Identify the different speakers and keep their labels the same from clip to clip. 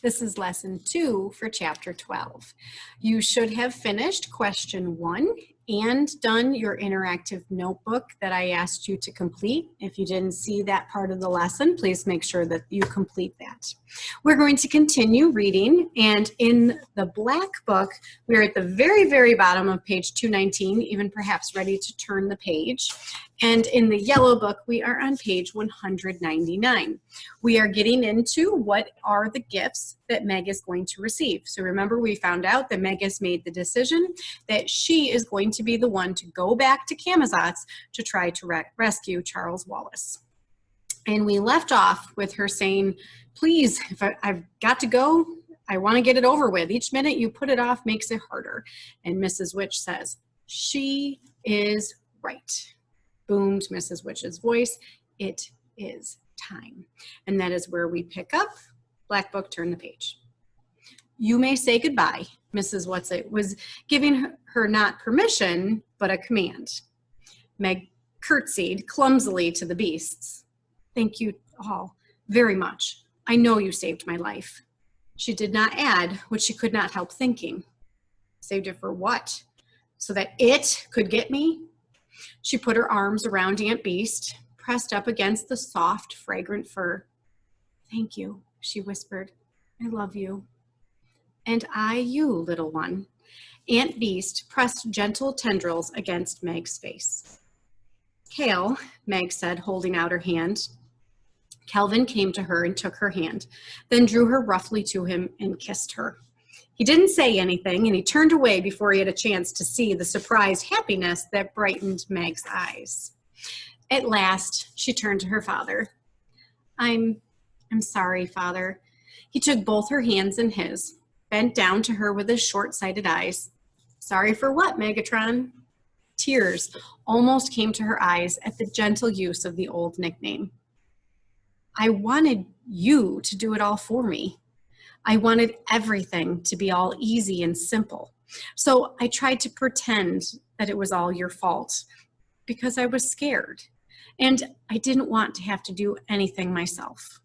Speaker 1: This is lesson 2 for chapter 12. You should have finished question 1 and done your interactive notebook that I asked you to complete. If you didn't see that part of the lesson, please make sure that you complete that. We're going to continue reading, and in the black book, we're at the very, very bottom of page 219, even perhaps ready to turn the page. And in the yellow book, we are on page 199. We are getting into what are the gifts that Meg is going to receive. So remember, we found out that Meg has made the decision that she is going to be the one to go back to Camazotz to try to rescue Charles Wallace. And we left off with her saying, please, if I've got to go, I want to get it over with. Each minute you put it off makes it harder. And Mrs. Witch says, she is right. Boomed Mrs. Witch's voice. It is time. And that is where we pick up. Black book, turn the page. You may say goodbye. Mrs. Whatsit was giving her not permission, but a command. Meg curtsied clumsily to the beasts. Thank you all very much. I know you saved my life. She did not add what she could not help thinking. Saved it for what? So that it could get me? She put her arms around Aunt Beast, pressed up against the soft, fragrant fur. Thank you, she whispered. I love you. And I you, little one. Aunt Beast pressed gentle tendrils against Meg's face. Kale, Meg said, holding out her hand. Calvin came to her and took her hand, then drew her roughly to him and kissed her. He didn't say anything, and he turned away before he had a chance to see the surprised happiness that brightened Meg's eyes. At last, she turned to her father. I'm sorry, Father. He took both her hands in his, bent down to her with his short-sighted eyes. Sorry for what, Megatron? Tears almost came to her eyes at the gentle use of the old nickname. I wanted you to do it all for me. I wanted everything to be all easy and simple. So I tried to pretend that it was all your fault because I was scared and I didn't want to have to do anything myself.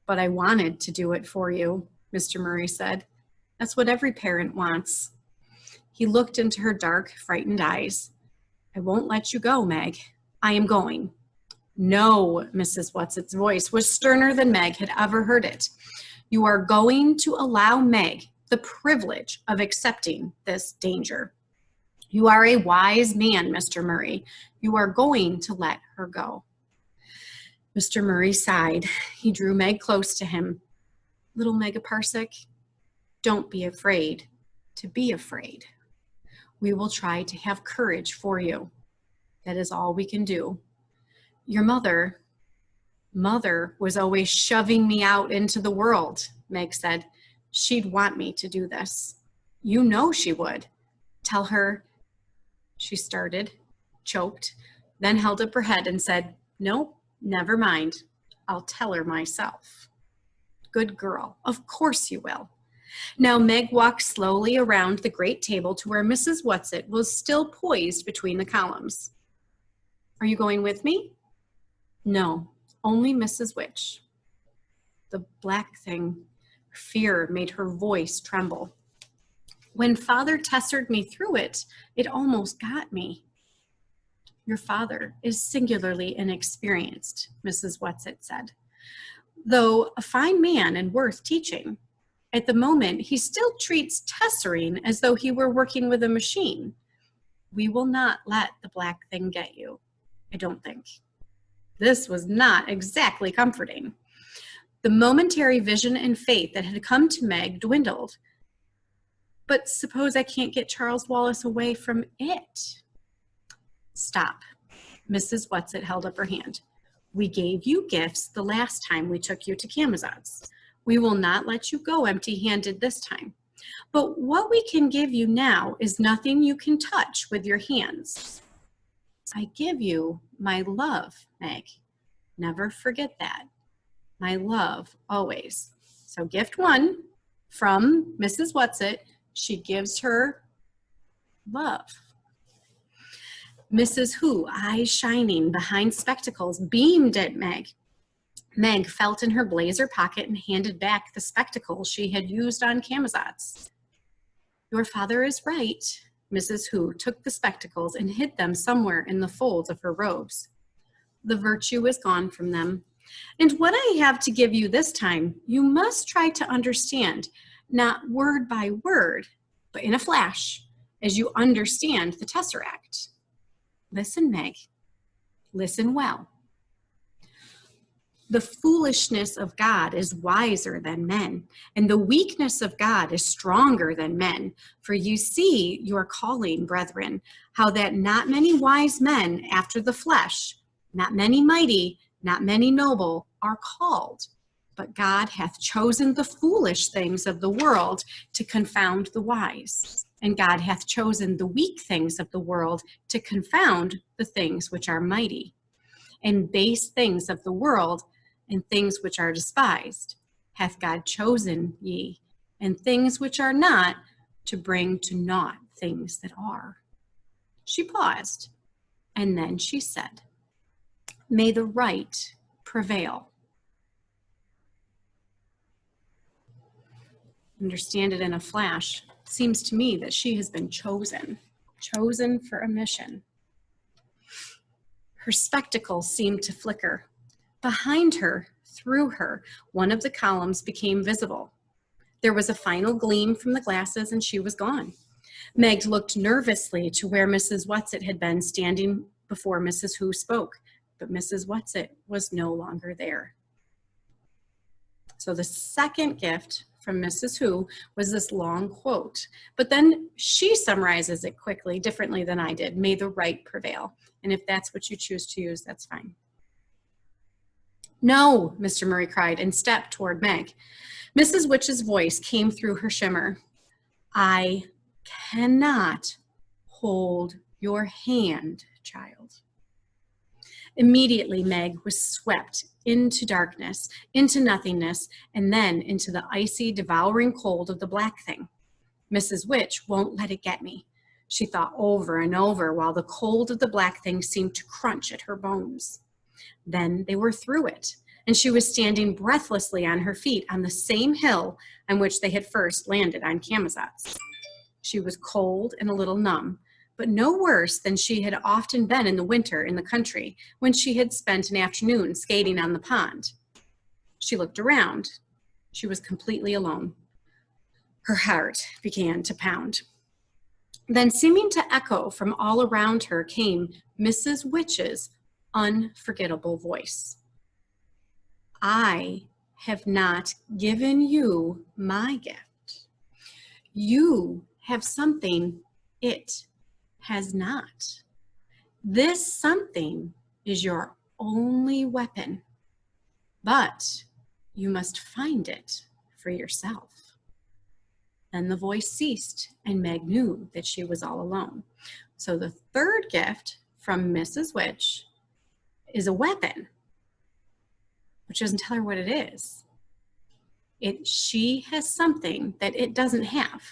Speaker 1: But I wanted to do it for you, Mr. Murray said. That's what every parent wants. He looked into her dark, frightened eyes. I won't let you go, Meg. I am going. No, Mrs. Whatsit's voice was sterner than Meg had ever heard it. You are going to allow Meg the privilege of accepting this danger. You are a wise man, Mr. Murray. You are going to let her go. Mr. Murray sighed. He drew Meg close to him. Little Megaparsec, don't be afraid to be afraid. We will try to have courage for you. That is all we can do. Your mother was always shoving me out into the world, Meg said. She'd want me to do this. You know she would. Tell her, she started, choked, then held up her head and said, no, never mind. I'll tell her myself. Good girl. Of course you will. Now Meg walked slowly around the great table to where Mrs. Whatsit was still poised between the columns. Are you going with me? No, only Mrs. Witch. The black thing, fear made her voice tremble. When Father tessered me through it, it almost got me. Your father is singularly inexperienced, Mrs. Whatsit said. Though a fine man and worth teaching, at the moment he still treats tessering as though he were working with a machine. We will not let the black thing get you, I don't think. This was not exactly comforting. The momentary vision and faith that had come to Meg dwindled. But suppose I can't get Charles Wallace away from it? Stop. Mrs. Whatsit held up her hand. We gave you gifts the last time we took you to Camazotz. We will not let you go empty-handed this time. But what we can give you now is nothing you can touch with your hands. I give you my love, Meg. Never forget that. My love, always. So gift 1 from Mrs. Whatsit. She gives her love. Mrs. Who, eyes shining behind spectacles, beamed at Meg. Meg felt in her blazer pocket and handed back the spectacles she had used on Camazotz. Your father is right. Mrs. Hu took the spectacles and hid them somewhere in the folds of her robes. The virtue is gone from them. And what I have to give you this time, you must try to understand, not word by word, but in a flash, as you understand the tesseract. Listen, Meg. Listen well. The foolishness of God is wiser than men, and the weakness of God is stronger than men. For you see your calling, brethren, how that not many wise men after the flesh, not many mighty, not many noble, are called. But God hath chosen the foolish things of the world to confound the wise. And God hath chosen the weak things of the world to confound the things which are mighty. And base things of the world and things which are despised hath God chosen ye, and things which are not, to bring to naught things that are. She paused, and then she said, May the right prevail. Understand it in a flash. Seems to me that she has been chosen for a mission. Her spectacles seemed to flicker. Behind her, through her, one of the columns became visible. There was a final gleam from the glasses, and she was gone. Meg looked nervously to where Mrs. Whatsit had been standing before Mrs. Hu spoke, but Mrs. Whatsit was no longer there. So the second gift from Mrs. Hu was this long quote, but then she summarizes it quickly, differently than I did. May the right prevail. And if that's what you choose to use, that's fine. No, Mr. Murray cried and stepped toward Meg. Mrs. Witch's voice came through her shimmer. I cannot hold your hand, child. Immediately, Meg was swept into darkness, into nothingness, and then into the icy, devouring cold of the black thing. Mrs. Witch won't let it get me, she thought over and over, while the cold of the black thing seemed to crunch at her bones. Then they were through it, and she was standing breathlessly on her feet on the same hill on which they had first landed on Camazotz. She was cold and a little numb, but no worse than she had often been in the winter in the country when she had spent an afternoon skating on the pond. She looked around. She was completely alone. Her heart began to pound. Then, seeming to echo from all around her, came Mrs. Witch's unforgettable voice. I have not given you my gift. You have something it has not. This something is your only weapon, but you must find it for yourself. Then the voice ceased, and Meg knew that she was all alone. So the third gift from Mrs. Witch is a weapon, which doesn't tell her what it is. She has something that it doesn't have.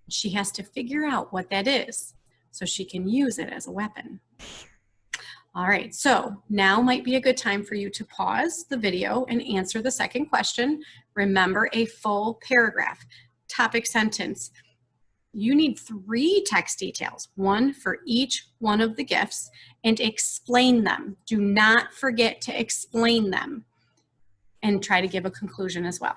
Speaker 1: She has to figure out what that is so she can use it as a weapon. All right, so now might be a good time for you to pause the video and answer the second question. Remember, a full paragraph, topic sentence. You need 3 text details, 1 for each one of the gifts, and explain them. Do not forget to explain them, and try to give a conclusion as well.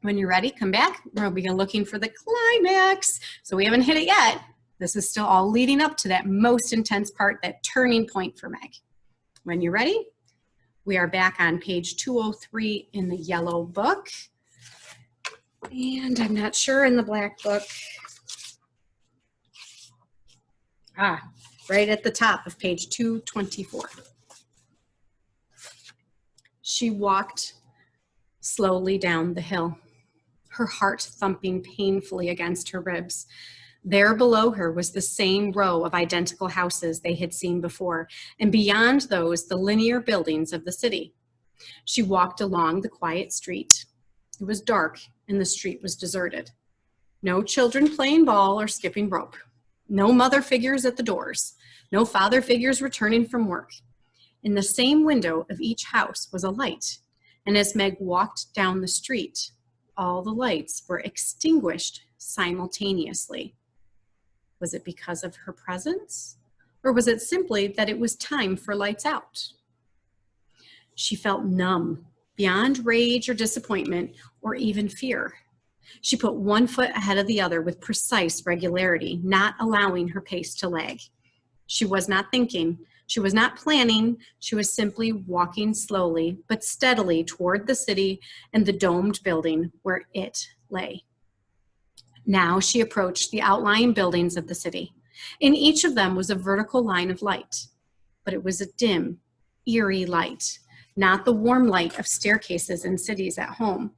Speaker 1: When you're ready, come back. We'll begin looking for the climax. So we haven't hit it yet. This is still all leading up to that most intense part, that turning point for Meg. When you're ready, we are back on page 203 in the yellow book. And I'm not sure in the black book. Right at the top of page 224. She walked slowly down the hill, her heart thumping painfully against her ribs. There below her was the same row of identical houses they had seen before, and beyond those, the linear buildings of the city. She walked along the quiet street. It was dark, and the street was deserted. No children playing ball or skipping rope. No mother figures at the doors. No father figures returning from work. In the same window of each house was a light, And as Meg walked down the street, all the lights were extinguished simultaneously. Was it because of her presence? Or was it simply that it was time for lights out? She felt numb, beyond rage or disappointment or even fear. She put one foot ahead of the other with precise regularity, not allowing her pace to lag. She was not thinking. She was not planning. She was simply walking slowly but steadily toward the city and the domed building where it lay. Now she approached the outlying buildings of the city. In each of them was a vertical line of light, but it was a dim, eerie light, not the warm light of staircases in cities at home.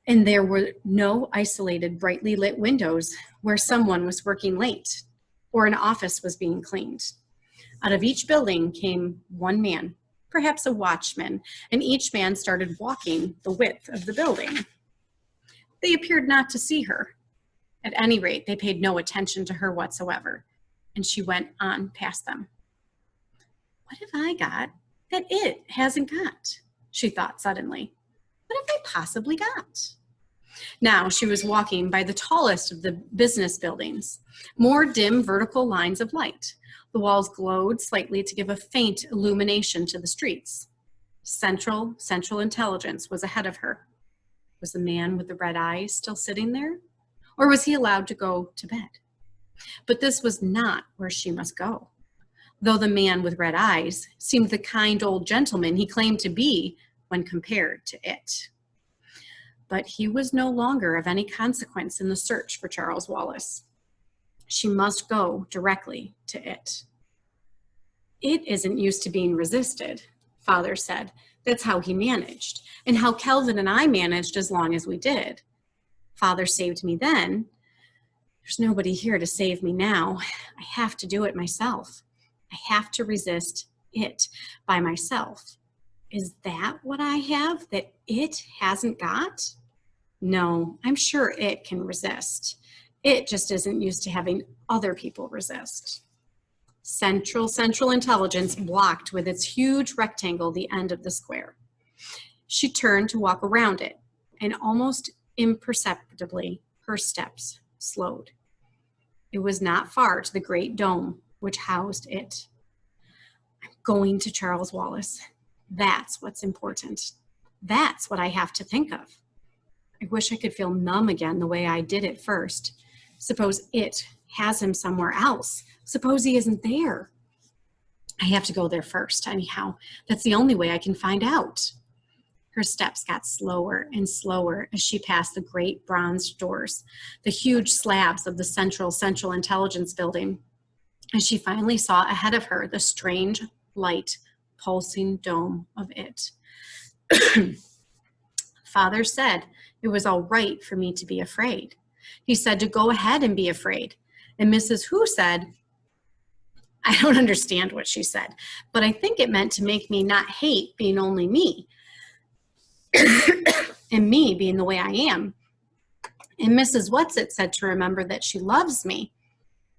Speaker 1: And there were no isolated, brightly lit windows where someone was working late or an office was being cleaned. Out of each building came one man, perhaps a watchman, and each man started walking the width of the building. They appeared not to see her. At any rate, they paid no attention to her whatsoever, and she went on past them. What have I got that it hasn't got? She thought suddenly. What have I possibly got? Now she was walking by the tallest of the business buildings, more dim vertical lines of light. The walls glowed slightly to give a faint illumination to the streets. Central Intelligence was ahead of her. Was the man with the red eyes still sitting there? Or was he allowed to go to bed? But this was not where she must go. Though the man with red eyes seemed the kind old gentleman he claimed to be when compared to it. But he was no longer of any consequence in the search for Charles Wallace. She must go directly to it. It isn't used to being resisted, Father said. That's how he managed, and how Kelvin and I managed as long as we did. Father saved me then. There's nobody here to save me now. I have to do it myself. I have to resist it by myself. Is that what I have that it hasn't got? No, I'm sure it can resist. It just isn't used to having other people resist. Central Intelligence blocked with its huge rectangle the end of the square. She turned to walk around it, and almost imperceptibly, her steps slowed. It was not far to the great dome which housed it. I'm going to Charles Wallace. That's what's important. That's what I have to think of. I wish I could feel numb again the way I did at first. Suppose it has him somewhere else. Suppose he isn't there. I have to go there first, anyhow. That's the only way I can find out. Her steps got slower and slower as she passed the great bronze doors, the huge slabs of the Central Intelligence building, as she finally saw ahead of her the strange, light, pulsing dome of it. Father said it was all right for me to be afraid. He said to go ahead and be afraid. And Mrs. Who said, I don't understand what she said, but I think it meant to make me not hate being only me. And me being the way I am. And Mrs. Whatsit said to remember that she loves me.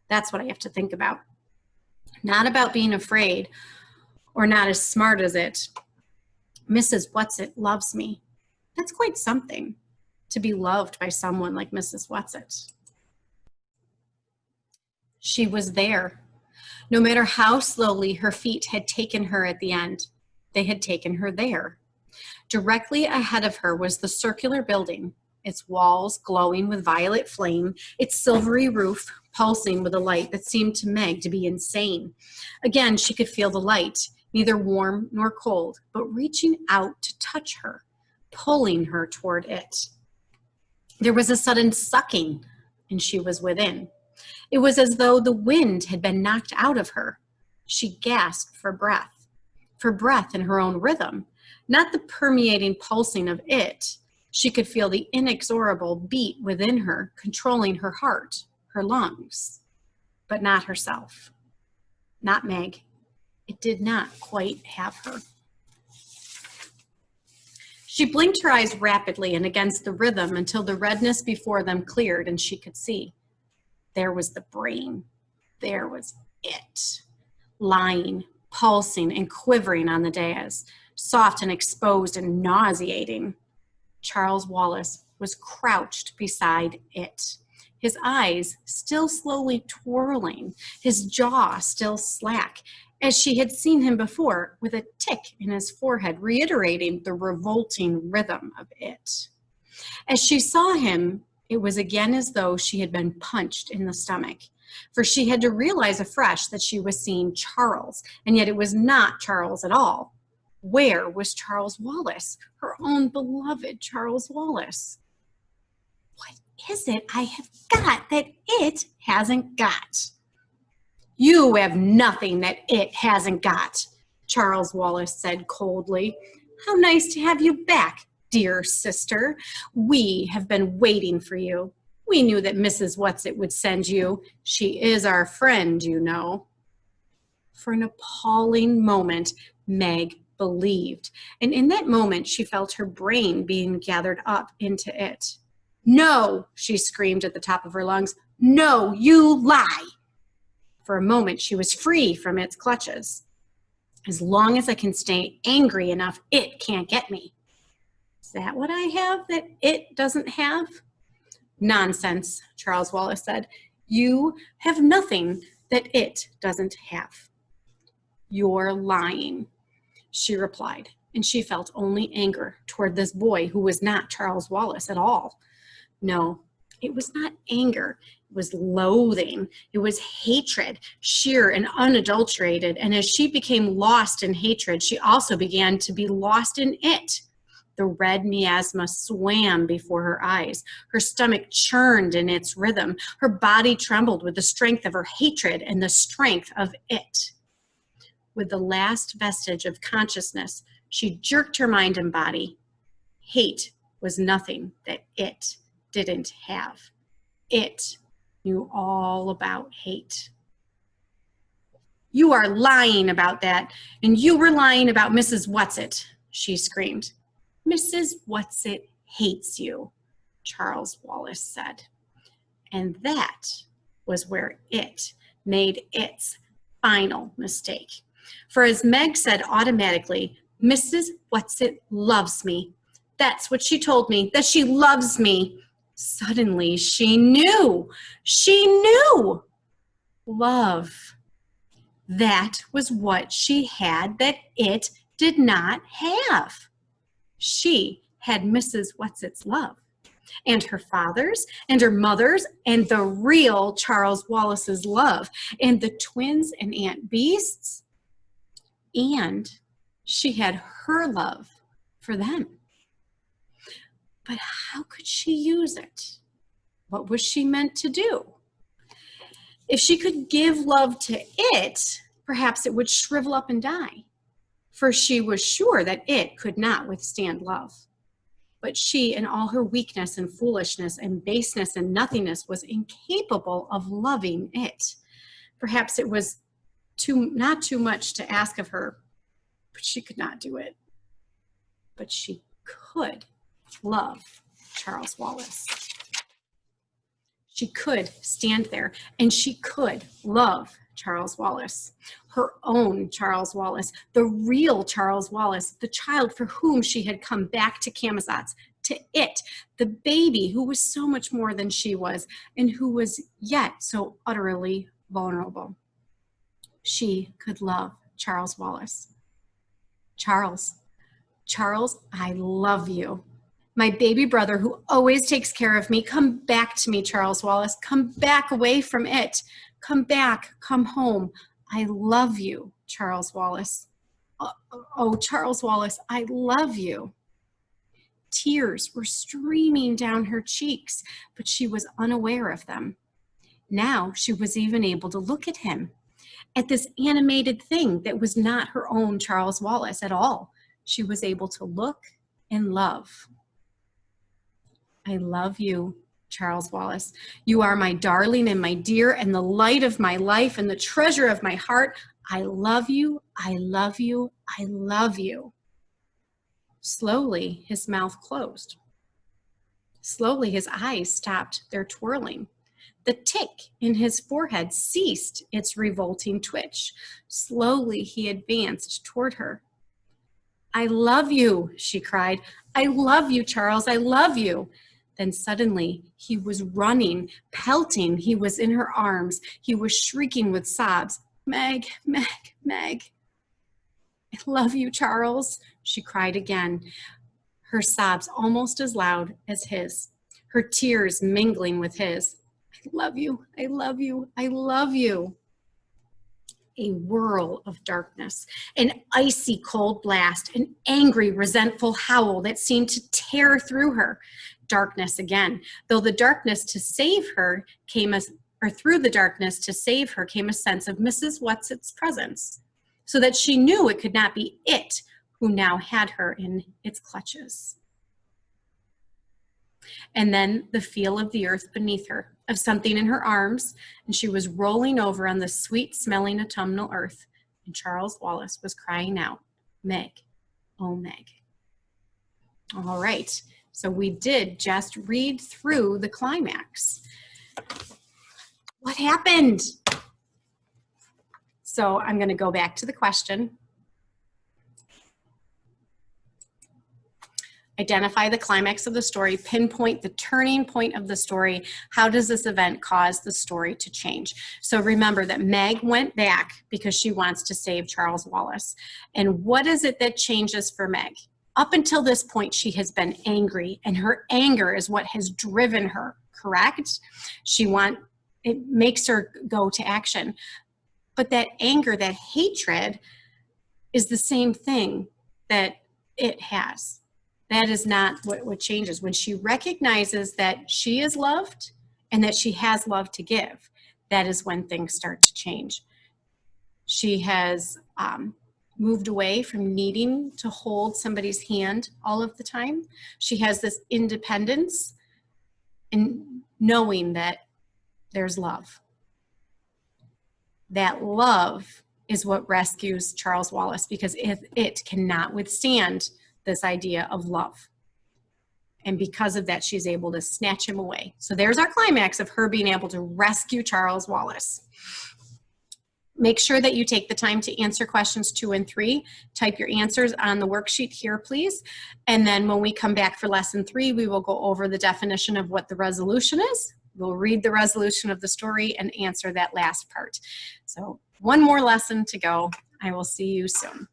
Speaker 1: That's what I have to think about. Not about being afraid or not as smart as it. Mrs. Whatsit loves me. That's quite something, to be loved by someone like Mrs. Whatsit. She was there. No matter how slowly her feet had taken her at the end, they had taken her there. Directly ahead of her was the circular building, its walls glowing with violet flame, its silvery roof pulsing with a light that seemed to Meg to be insane. Again, she could feel the light, neither warm nor cold, but reaching out to touch her, pulling her toward it. There was a sudden sucking, and she was within. It was as though the wind had been knocked out of her. She gasped for breath in her own rhythm, not the permeating pulsing of it. She could feel the inexorable beat within her, controlling her heart, her lungs, but not herself, not Meg. It did not quite have her. She blinked her eyes rapidly and against the rhythm until the redness before them cleared and she could see. There was the brain. There was it, lying, pulsing, and quivering on the dais. soft and exposed and nauseating. Charles Wallace was crouched beside it, his eyes still slowly twirling, his jaw still slack, as she had seen him before, with a tick in his forehead reiterating the revolting rhythm of it. As she saw him, it was again as though she had been punched in the stomach, for she had to realize afresh that she was seeing Charles, and yet it was not Charles at all. Where was Charles Wallace, her own beloved Charles Wallace? What is it I have got that it hasn't got? You have nothing that it hasn't got, Charles Wallace said coldly. How nice to have you back, dear sister. We have been waiting for you. We knew that Mrs. Whatsit would send you. She is our friend, you know. For an appalling moment, Meg believed, and in that moment she felt her brain being gathered up into it. No, she screamed at the top of her lungs. No, you lie. For a moment she was free from its clutches. As long as I can stay angry enough, it can't get me. Is that what I have that it doesn't have? Nonsense, Charles Wallace said. You have nothing that it doesn't have. You're lying, she replied, and she felt only anger toward this boy who was not Charles Wallace at all. No, it was not anger. It was loathing. It was hatred, sheer and unadulterated. And as she became lost in hatred, she also began to be lost in it. The red miasma swam before her eyes. Her stomach churned in its rhythm. Her body trembled with the strength of her hatred and the strength of it. With the last vestige of consciousness, she jerked her mind and body. Hate was nothing that it didn't have. It knew all about hate. You are lying about that, and you were lying about Mrs. Whatsit, she screamed. Mrs. Whatsit hates you, Charles Wallace said. And that was where it made its final mistake. For as Meg said automatically, Mrs. Whatsit loves me. That's what she told me, that she loves me. Suddenly she knew. She knew. Love. That was what she had that it did not have. She had Mrs. Whatsit's love, and her father's, and her mother's, and the real Charles Wallace's love, and the twins and Aunt Beast's, and she had her love for them. But how could she use it? What was she meant to do? If she could give love to it, perhaps it would shrivel up and die, for she was sure that it could not withstand love. But she, in all her weakness and foolishness and baseness and nothingness, was incapable of loving it. Perhaps it was not too much to ask of her, but she could not do it. But she could love Charles Wallace. She could stand there and she could love Charles Wallace, her own Charles Wallace, the real Charles Wallace, the child for whom she had come back to Camazotz, to it, the baby who was so much more than she was and who was yet so utterly vulnerable. She could love Charles Wallace. Charles, I love you. My baby brother who always takes care of me, come back to me, Charles Wallace. Come back away from it. Come back, come home. I love you, Charles Wallace. Oh, Charles Wallace, I love you. Tears were streaming down her cheeks, but she was unaware of them. Now she was even able to look at him, at this animated thing that was not her own Charles Wallace at all. She was able to look and love. I love you, Charles Wallace. You are my darling and my dear and the light of my life and the treasure of my heart. I love you, I love you, I love you. Slowly, his mouth closed. Slowly, his eyes stopped their twirling. The tick in his forehead ceased its revolting twitch. Slowly, he advanced toward her. I love you, she cried. I love you, Charles. I love you. Then suddenly he was running, pelting. He was in her arms. He was shrieking with sobs. Meg, Meg, Meg. I love you, Charles, she cried again, her sobs almost as loud as his, her tears mingling with his. I love you, I love you, I love you. A whirl of darkness, an icy cold blast, an angry, resentful howl that seemed to tear through her. Darkness again, though the darkness to save her came as, or through the darkness to save her came a sense of Mrs. Whatsit's presence, so that she knew it could not be it who now had her in its clutches. And then the feel of the earth beneath her, of something in her arms, and she was rolling over on the sweet-smelling autumnal earth, and Charles Wallace was crying out, Meg, oh Meg. All right, so we did just read through the climax. What happened? So I'm going to go back to the question. Identify the climax of the story, pinpoint the turning point of the story. How does this event cause the story to change? So remember that Meg went back because she wants to save Charles Wallace. And what is it that changes for Meg? Up until this point, she has been angry, and her anger is what has driven her, correct? It makes her go to action. But that anger, that hatred, is the same thing that it has. That is not what changes. When she recognizes that she is loved and that she has love to give, that is when things start to change. She has moved away from needing to hold somebody's hand all of the time. She has this independence and knowing that there's love. That love is what rescues Charles Wallace, because it cannot withstand this idea of love. And because of that, she's able to snatch him away. So there's our climax of her being able to rescue Charles Wallace. Make sure that you take the time to answer questions 2 and 3. Type your answers on the worksheet here, please. And then when we come back for lesson 3, we will go over the definition of what the resolution is. We'll read the resolution of the story and answer that last part. So one more lesson to go. I will see you soon.